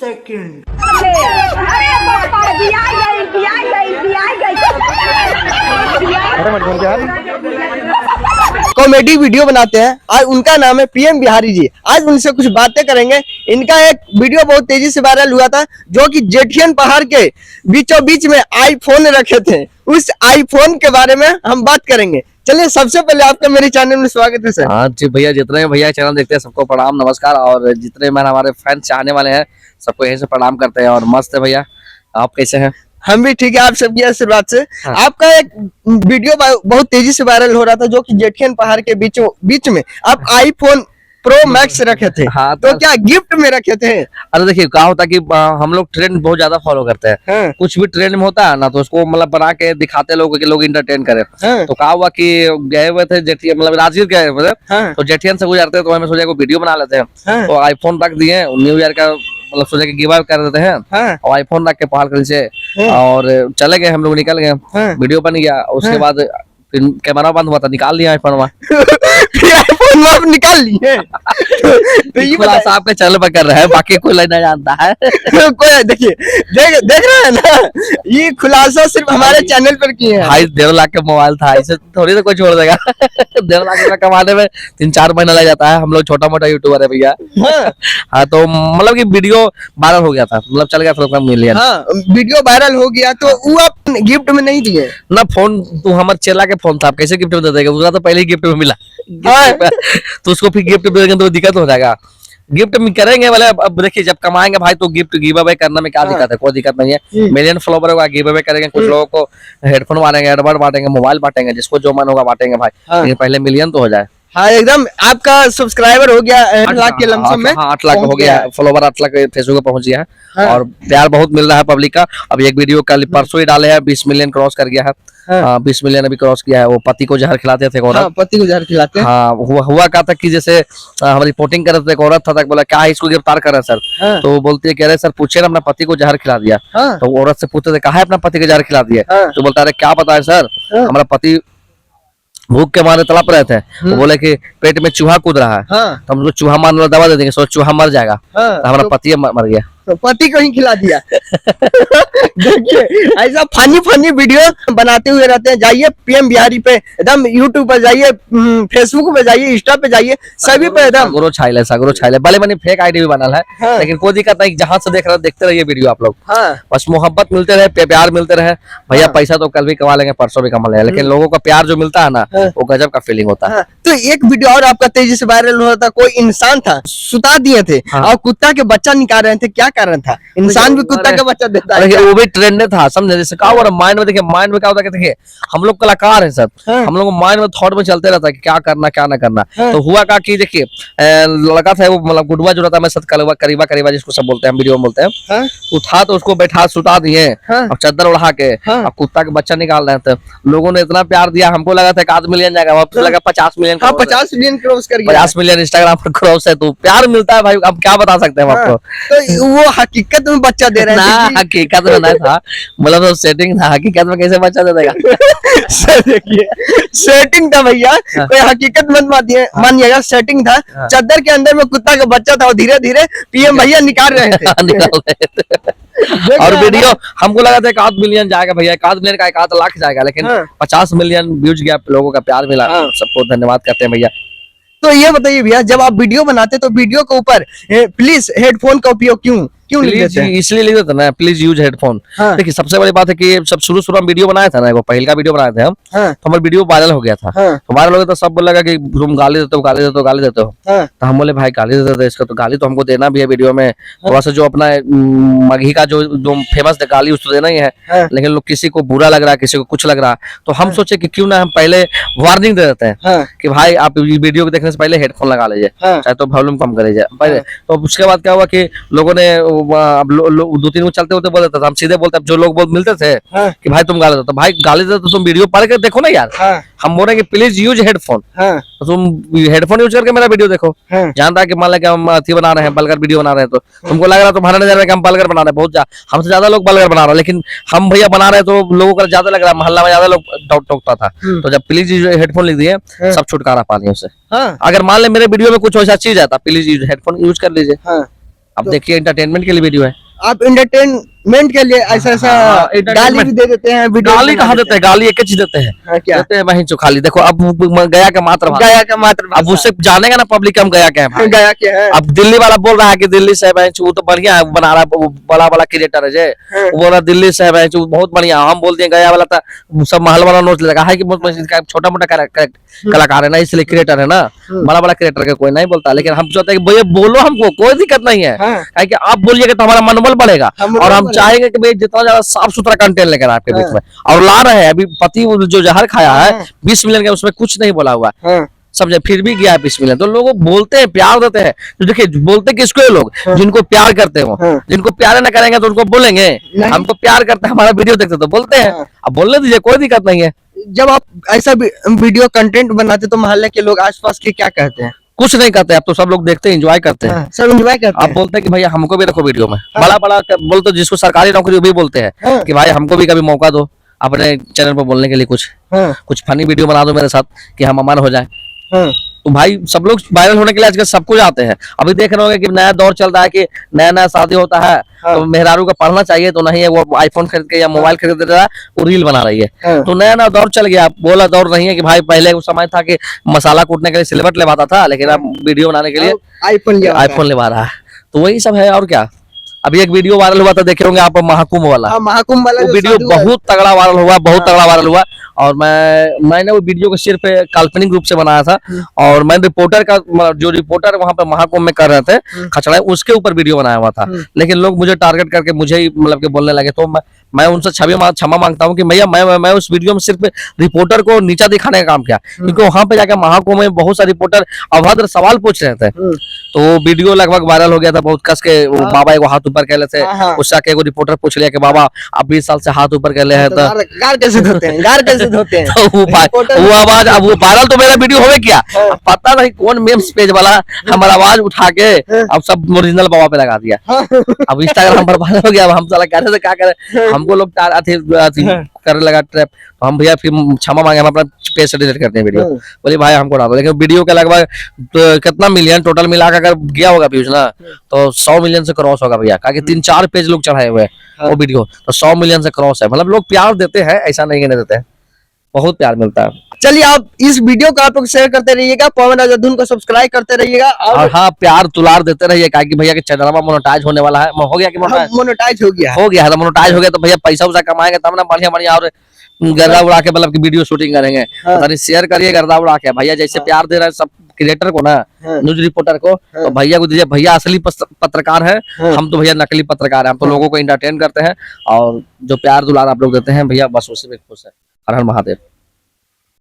Second. Comedy video बनाते हैं। आज उनका नाम है पीएम बिहारी जी। आज उनसे कुछ बातें करेंगे। इनका एक वीडियो बहुत तेजी से वायरल हुआ था, जो कि जेठियन पहाड़ के बीचों बीच में आईफोन रखे थे। उस आईफोन के बारे में हम बात करेंगे। चलिए, सबसे पहले आपका मेरे चैनल में स्वागत है सर। हाँ जी भैया, जितने भैया चैनल देखते हैं सबको प्रणाम नमस्कार, और जितने मैंने हमारे फैंस चाहने वाले हैं सबको यहीं से प्रणाम करते हैं। और मस्त है भैया, आप कैसे हैं? हम भी ठीक है, आप सबकी आशीर्वाद से। हाँ। आपका एक वीडियो बहुत तेजी से वायरल हो रहा था, जो कि जेठियन पहाड़ के बीच में आप आईफोन प्रो मैक्स रखे थे। हाँ, तो क्या गिफ्ट में रखे थे? अरे देखिए क्या होता है कि हम लोग ट्रेंड बहुत ज्यादा फॉलो करते हैं। हाँ। कुछ भी ट्रेंड में होता है ना, तो उसको मतलब बना के दिखाते लोग कि लोग इंटरटेन करें। हाँ। तो क्या हुआ कि गए हुए थे जेठियन, मतलब राजगीर गए हुए थे। हाँ। तो जेठियन से गुजरते तो हमें सोचा को वीडियो बना लेते हैं। हाँ। तो आईफोन रख दिए, न्यू ईयर का मतलब सोचा कि गिव अवे कर देते हैं। हाँ। और आईफोन रख के पहाड़ के नीचे हाँ। और चले गए, हम लोग निकल गए। हाँ। वीडियो बन गया, उसके हाँ। बाद फिर कैमरा बंद हुआ था, निकाल लिया आईफोन वहाँ। फिर आईफोन आप निकाल लिए। तो ये खुलासा आपके चैनल पर कर रहे हैं, बाकी कोई नहीं जानता है। कोई देखिए, देख रहे हैं ना, ये खुलासा सिर्फ हमारे चैनल पर किए हैं। भाई 1.5 लाख का मोबाइल था, इसे थोड़ी तो कोई छोड़ देगा। 1.5 लाख रुपया कमाने में 3-4 महीना लग जाता है। हम लोग छोटा मोटा यूट्यूबर है भैया। हाँ। हाँ, तो मतलब कि वीडियो वायरल हो गया था, मतलब चल गया था मिलियन। हाँ, वीडियो वायरल हो गया, तो वो आप गिफ्ट में नहीं दिए ना फोन, तो हमारे चेला के फोन था, आप कैसे गिफ्ट में दे देगा? उसका तो पहले ही गिफ्ट में मिला। हाँ। तो उसको फिर गिफ्ट में देंगे तो दिक्कत हो जाएगा। गिफ्ट में करेंगे वाले, अब देखिए जब कमाएंगे भाई तो गिफ्ट गिव अवे करने में क्या दिक्कत है? कोई दिक्कत नहीं है। मिलियन फॉलोवर होगा, गिव अवे करेंगे। कुछ लोगों को हेडफोन बांटेंगे, एयरबड बांटेंगे, मोबाइल बांटेंगे, जिसको जो मन होगा बांटेंगे भाई। हाँ। लेकिन पहले मिलियन तो हो जाए। हाँ, एकदम। आपका सब्सक्राइबर हो गया 8 लाख के लमसम में। 8 लाख हो गया, फॉलोवर 8 लाख फेसबुक पे पहुंच गया है। हाँ। और प्यार बहुत मिल रहा है पब्लिक का। अब एक वीडियो कल परसों ही डाले हैं, 20 मिलियन क्रॉस कर गया है। हाँ। 20 मिलियन अभी क्रॉस किया है। वो पति को जहर खिलाते थे एक औरत। हाँ, पति को जहर खिलाते हैं। हाँ, हुआ क्या था कि जैसे हम रिपोर्टिंग कर रहे थे, एक औरत था, तक बोला क्या है इसको गिरफ्तार कर रहे हैं सर? हाँ। तो वो बोलती है, कह रहे सर पूछे ना अपना पति को जहर खिला दिया। हाँ। तो वो औरत से पूछते थे कहा है अपना पति को जहर खिला दिया? हाँ। तो बोलता है क्या पता है सर, हाँ। हमारा पति भूख के मारे तड़प रहे थे। वो बोले कि पेट में चूहा कूद रहा है। हाँ। तो हम उसको चूहा मारने वाला दवा दे देंगे, सो चूहा मर जाएगा। हाँ। तो हमारा पति मर गया। तो पति को ही खिला दिया। देखिए, ऐसा फनी वीडियो बनाते हुए रहते हैं। जाइए पीएम बिहारी पे, एकदम यूट्यूब पे जाइए, फेसबुक पे जाइए, इंस्टा पे जाइए, सभी पे एकदम सगरो छाइले भले मैंने फेक आईडी भी बनल है। हाँ। लेकिन कोई दिक्कत नहीं, जहां से देख रहे देखते रहिए वीडियो आप लोग। हाँ। बस मोहब्बत मिलते रहे, प्यार मिलते रहे भैया। हाँ। पैसा तो कल भी कमा लेंगे, परसों भी कमा लेंगे, लेकिन लोगों का प्यार जो मिलता है ना, हाँ। वो गजब का फीलिंग होता है। हाँ। तो एक वीडियो और आपका तेजी से वायरल हो रहा था। कोई इंसान था, सुता दिए थे। हाँ। और कुत्ता के बच्चा निकाल रहे थे। क्या कारण था? इंसान भी कुत्ता का बच्चा देता है अरे क्या? वो भी ट्रेंड था, समझे? जैसे क्या हुआ माइंड में, देखिए माइंड में क्या होता है कि देखिए हम लोग कलाकार हैं सर। हाँ। हम लोग माइंड में थॉट में चलते रहता है कि क्या करना क्या ना करना। हाँ। तो हुआ क्या कि देखिए लड़का था वो, मतलब गुडवा जो रहता है, मैं सत करीबा जिसको सब बोलते हैं, वीडियो में बोलते हैं। हाँ। उठा तो उसको बैठा सुता दिए। हाँ। अब चादर उड़ा के हाँ। अब कुत्ता के बच्चा निकाल रहे थे। लोगों ने इतना प्यार दिया, हमको लगा था 1 मिलियन जाएगा, वापस लगा 50 मिलियन। हाँ, 50 मिलियन क्रॉस कर गया। 50 मिलियन इंस्टाग्राम पर क्रॉस है। तो प्यार मिलता है भाई, अब क्या बता सकते हैं हम हाँ। आपको। तो वो हकीकत में बच्चा दे रहे ना हैं। हकीकत में नहीं था, मतलब तो सेटिंग था। हकीकत में कैसे बच्चा दे देगा? देखिए, सेटिंग था भैया, हाँ। कोई हकीकत मत मानिएगा, सेटिंग था। हाँ। चादर के अंदर में कुत्ता का बच्चा था, और धीरे धीरे पीएम भैया निकाल रहे थे। निकाल रहे थे। देख और रहे हैं वीडियो ना? हमको लगा था 1 मिलियन जाएगा भैया, 1 मिलियन का 1 लाख जाएगा, लेकिन हाँ। 50 मिलियन व्यूज गया, लोगों का प्यार मिला। हाँ। सबको धन्यवाद करते हैं भैया। तो ये बताइए भैया, जब आप वीडियो बनाते तो वीडियो के ऊपर प्लीज हेडफोन का उपयोग क्यों लिख प्लीज देते हैं? इसलिए लिख देते ना, प्लीज यूज हेडफोन। हाँ। देखिए सबसे बड़ी बात है कि सब शुरू में वीडियो बनाया था ना, वो पहले का वीडियो बनाए थे हम। हाँ। तो हमारा वीडियो वायरल हो गया था। हाँ। तो वायरल हो गया तो सब बोलेगा कि तुम गाली देते हो, गाली देते हो, गाली देते हो। हाँ। तो हम बोले भाई गाली देते थे इसका, तो गाली तो हमको देना भी है वीडियो में। थोड़ा सा जो अपना मगही का जो फेमस गाली उसको देना ही है। हाँ। लेकिन लोग किसी को बुरा लग रहा है, किसी को कुछ लग रहा है, तो हम सोचे कि क्यों ना हम पहले वार्निंग दे देते हैं हाँ। कि भाई आप वीडियो को देखने से पहले हेडफोन लगा लीजिए, हाँ। चाहे तो वॉल्यूम कम कर लीजिए पहले। तो उसके बाद क्या हुआ कि लोगों ने अब 2-3 को चलते होते बोल देता था, हम सीधे बोलते, जो लोग मिलते थे हाँ। कि भाई तुम गाली देते, तो भाई गाली देते तो तुम वीडियो पढ़ के देखो ना यार। हाँ। हम बोल रहे हैं कि प्लीज यूज हेडफोन। हाँ। तो तुम हेडफोन यूज करके मेरा वीडियो देखो। हाँ। जानता है कि मान लें हम अथी बना रहे हैं, बलगर वीडियो बना रहे हैं, तो तुमको लग रहा है तुम्हारा नजर में कि हम बलगर बना रहे हैं, बहुत हमसे ज्यादा लोग बलगर बना रहे हैं, लेकिन हम भैया बना रहे हैं तो लोगों का ज्यादा लग रहा है, मोहल्ला में ज्यादा लोग टोकता था। तो जब प्लीज हेडफोन लिख दिए, सब छुटकारा पा लिया उससे। हाँ। अगर मान ले मेरे वीडियो में कुछ ऐसा चीज है तो प्लीज हेडफोन यूज कर लीजिए। हाँ। अब देखिए एंटरटेनमेंट के लिए वीडियो है। आप एंटरटेनमेंट के लिए ऐसा ऐसा हाँ, गाली entertainment। भी दे देते हैं, वीडियो गाली कहाँ देते हैं, गाली एक ही चीज देते हैं, हैं क्या? देते हैं वहीं चो खाली। देखो अब गया का मातृभाषा, गया का अब मातृभाषा उससे जानेगा ना पब्लिक हम गया क्या है भाई। गया के है। अब दिल्ली वाला बोल रहा है कि दिल्ली से है वो तो बढ़िया है, बना रहा है, बड़ा बड़ा क्रिएटर है जे, हाँ। वो बोल रहा दिल्ली से है बहुत बढ़िया। हम बोल दिए गया वाला था सब महल वाला नोट लगा है कि छोटा मोटा कलाकार है ना, इसलिए क्रिएटर है ना, बड़ा बड़ा क्रिएटर का कोई नहीं बोलता। लेकिन हम चाहते हैं कि भैया बोलो, हमको कोई दिक्कत नहीं है, हाँ। कि आप बोलिएगा तो हमारा मनोबल बढ़ेगा। और हम चाहेंगे कि भाई जितना ज्यादा साफ सुथरा कंटेंट लेकर आपके बीच में, और ला रहे हैं। अभी पति जो जहर खाया है 20 मिलियन का, उसमें कुछ नहीं बोला हुआ है, हाँ। समझे, फिर भी गया 20 मिलियन। तो लोग बोलते हैं, प्यार देते हैं। तो देखिए बोलते किसको है लोग, जिनको प्यार करते हो। हाँ। जिनको प्यार न करेंगे तो उनको बोलेंगे, नहीं। हमको प्यार करते हैं, हमारा वीडियो देखते तो बोलते हैं। हाँ। अब बोलने दीजिए, कोई दिक्कत नहीं है। जब आप ऐसा वीडियो कंटेंट बनाते तो मोहल्ले के लोग आसपास के क्या कहते हैं? कुछ नहीं करते, अब तो सब लोग देखते हैं, एंजॉय करते हैं। हाँ, सब एंजॉय करते आप हैं। बोलते हैं कि भैया हमको भी रखो वीडियो में, बड़ा बड़ा बोलते, जिसको सरकारी नौकरी वो भी बोलते हैं हाँ। कि भाई हमको भी कभी मौका दो अपने चैनल पर बोलने के लिए, कुछ फनी वीडियो बना दो मेरे साथ कि हम अमन हो जाए। हाँ। तो भाई सब लोग वायरल होने के लिए आजकल सब कुछ आते हैं। अभी देख रहे होंगे कि नया दौर चल रहा है कि नया नया शादी होता है तो मेहरारू का पढ़ना चाहिए, तो नहीं है वो आईफोन खरीद के या मोबाइल खरीद रहा है, वो रील बना रही है। हाँ। तो नया नया दौर चल गया, बोला दौर नहीं है कि भाई पहले वो समय था कि मसाला कूटने के लिए सिलवट लेवाता था, लेकिन अब वीडियो बनाने के लिए आईफोन लेवा रहा है। तो वही सब है और क्या। अभी एक वीडियो वायरल हुआ था, देखे होंगे आप, महाकुंभ वाला। महाकुंभ वाला वो वीडियो बहुत तगड़ा वायरल हुआ, बहुत तगड़ा वायरल हुआ। और मैंने वो वीडियो को सिर्फ काल्पनिक रूप से बनाया था, और मैं रिपोर्टर का, जो रिपोर्टर वहां पे महाकुंभ में कर रहे थे खचड़ा, उसके ऊपर वीडियो बनाया हुआ था। लेकिन लोग मुझे टारगेट करके मुझे ही मतलब कि बोलने लगे, तो मैं उनसे क्षमा मांगता हूँ कि भैया मैं उस वीडियो में सिर्फ रिपोर्टर को नीचा दिखाने का काम किया, क्योंकि वहां पे जाकर महाकुंभ में बहुत सारे रिपोर्टर अभद्र सवाल पूछ रहे थे। तो वो वीडियो लगभग वायरल हो गया था, बहुत कस के बाबा एगो हाथ ऊपर कर लेते, उससे आके एगो रिपोर्टर पूछ लिया कि बाबा आप 20 साल से हाथ ऊपर कर ले हैं, तो गार कैसे धोते हैं, गार कैसे धोते हैं? तो वो आवाज, अब वो वायरल तो मेरा वीडियो होवे क्या, अब पता नहीं कौन मेम्स पेज वाला हमारा आवाज उठा के अब सब ओरिजिनल बाबा पे लगा दिया। अब इंस्टाग्राम पर वायरल हो गया। अब हम साला कह रहे थे क्या करें, हमको लोग करने लगा ट्रैप। तो हम भैया फिर क्षमा मांगे, हम अपना पेज से डिलीट करते हैं वीडियो। बोले भाई हमको डालो, लेकिन वीडियो के लगभग तो कितना मिलियन टोटल मिला कर अगर गया होगा व्यूज ना, तो 100 मिलियन से क्रॉस होगा भैया, क्योंकि 3-4 पेज लोग चढ़ाए हुए हैं वो वीडियो, तो 100 मिलियन से क्रॉस है। मतलब लोग प्यार देते हैं, ऐसा नहीं कहने देते हैं, बहुत प्यार मिलता है। चलिए आप इस वीडियो को आप लोग शेयर करते रहिएगा, पवन राजाधुन को सब्सक्राइब करते रहिएगा, और हाँ प्यार दुलार देते रहिए, क्योंकि भैया के चैनल में मोनेटाइज होने वाला है। हो गया कि मोनेटाइज हो गया है। हो गया है, तो मोनेटाइज हो गया तो भैया पैसा उसा कमाएंगे तब ना बढ़िया बढ़िया और गर्दा उड़ा के मतलब की वीडियो शूटिंग करेंगे। तो शेयर करिए गर्दा उड़ा के, भैया जैसे प्यार दे रहे हैं सब क्रिएटर को ना, न्यूज रिपोर्टर को, तो भैया को दीजिए। भैया असली पत्रकार है, हम तो भैया नकली पत्रकार है। हम तो लोगों को एंटरटेन करते हैं, और जो प्यार दुलार आप लोग देते हैं भैया, बस उसी में खुश है। हर हर महादेव।